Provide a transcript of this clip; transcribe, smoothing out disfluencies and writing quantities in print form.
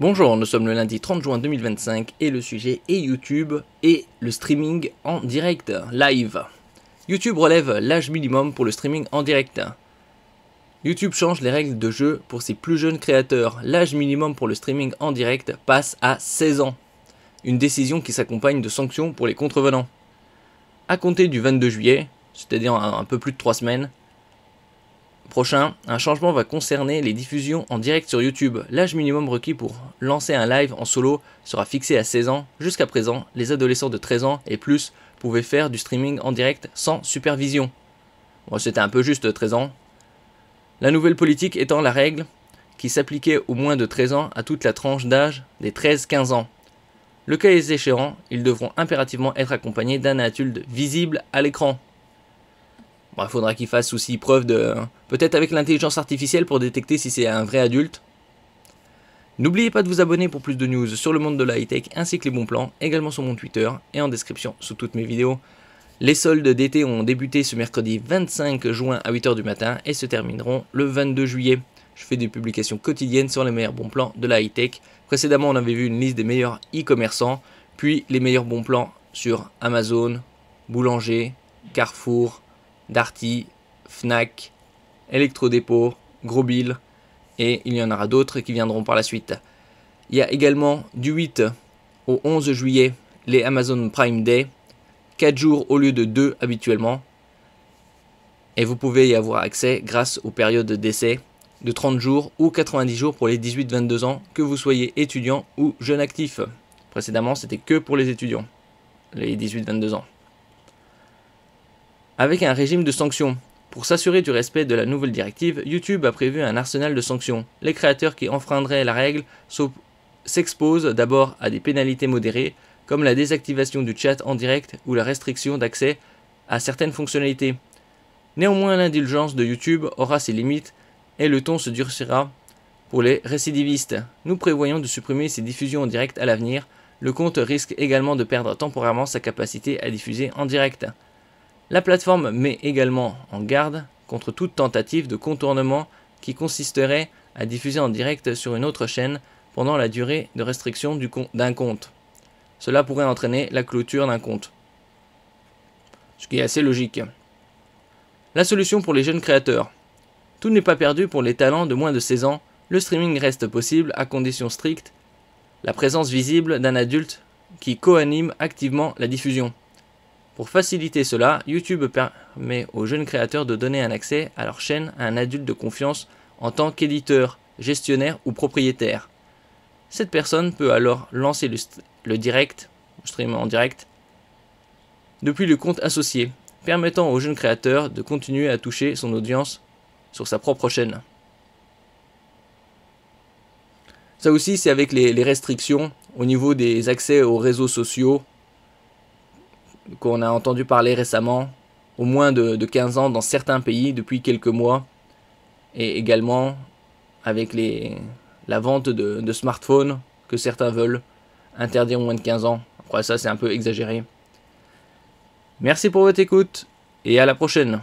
Bonjour, nous sommes le lundi 30 juin 2025 et le sujet est YouTube et le streaming en direct, live. YouTube relève l'âge minimum pour le streaming en direct. YouTube change les règles de jeu pour ses plus jeunes créateurs. L'âge minimum pour le streaming en direct passe à 16 ans. Une décision qui s'accompagne de sanctions pour les contrevenants. À compter du 22 juillet, c'est-à-dire un peu plus de 3 semaines, prochain, un changement va concerner les diffusions en direct sur YouTube. L'âge minimum requis pour lancer un live en solo sera fixé à 16 ans. Jusqu'à présent, les adolescents de 13 ans et plus pouvaient faire du streaming en direct sans supervision. Bon, c'était un peu juste 13 ans. La nouvelle politique étant la règle qui s'appliquait aux moins de 13 ans à toute la tranche d'âge des 13-15 ans. Le cas échéant, ils devront impérativement être accompagnés d'un adulte visible à l'écran. Bon, il faudra qu'il fasse aussi preuve de... peut-être avec l'intelligence artificielle pour détecter si c'est un vrai adulte. N'oubliez pas de vous abonner pour plus de news sur le monde de la high-tech ainsi que les bons plans, également sur mon Twitter et en description sous toutes mes vidéos. Les soldes d'été ont débuté ce mercredi 25 juin à 8h du matin et se termineront le 22 juillet. Je fais des publications quotidiennes sur les meilleurs bons plans de la high-tech. Précédemment, on avait vu une liste des meilleurs e-commerçants, puis les meilleurs bons plans sur Amazon, Boulanger, Carrefour, Darty, Fnac, Electrodépôt, Grosbill, et il y en aura d'autres qui viendront par la suite. Il y a également du 8 au 11 juillet les Amazon Prime Day, 4 jours au lieu de 2 habituellement, et vous pouvez y avoir accès grâce aux périodes d'essai de 30 jours ou 90 jours pour les 18-22 ans, que vous soyez étudiant ou jeune actif. Précédemment, c'était que pour les étudiants, les 18-22 ans. Avec un régime de sanctions. Pour s'assurer du respect de la nouvelle directive, YouTube a prévu un arsenal de sanctions. Les créateurs qui enfreindraient la règle s'exposent d'abord à des pénalités modérées, comme la désactivation du chat en direct ou la restriction d'accès à certaines fonctionnalités. Néanmoins, l'indulgence de YouTube aura ses limites et le ton se durcira pour les récidivistes. Nous prévoyons de supprimer ces diffusions en direct à l'avenir. Le compte risque également de perdre temporairement sa capacité à diffuser en direct. La plateforme met également en garde contre toute tentative de contournement qui consisterait à diffuser en direct sur une autre chaîne pendant la durée de restriction d'un compte. Cela pourrait entraîner la clôture d'un compte, ce qui est assez logique. La solution pour les jeunes créateurs. Tout n'est pas perdu pour les talents de moins de 16 ans, le streaming reste possible à condition stricte la présence visible d'un adulte qui co-anime activement la diffusion. Pour faciliter cela, YouTube permet aux jeunes créateurs de donner un accès à leur chaîne à un adulte de confiance en tant qu'éditeur, gestionnaire ou propriétaire. Cette personne peut alors lancer le stream en direct, depuis le compte associé, permettant aux jeunes créateurs de continuer à toucher son audience sur sa propre chaîne. Ça aussi, c'est avec les restrictions au niveau des accès aux réseaux sociaux qu'on a entendu parler récemment, au moins de 15 ans dans certains pays depuis quelques mois, et également avec la vente de smartphones que certains veulent interdire aux moins de 15 ans. Après ça, c'est un peu exagéré. Merci pour votre écoute et à la prochaine.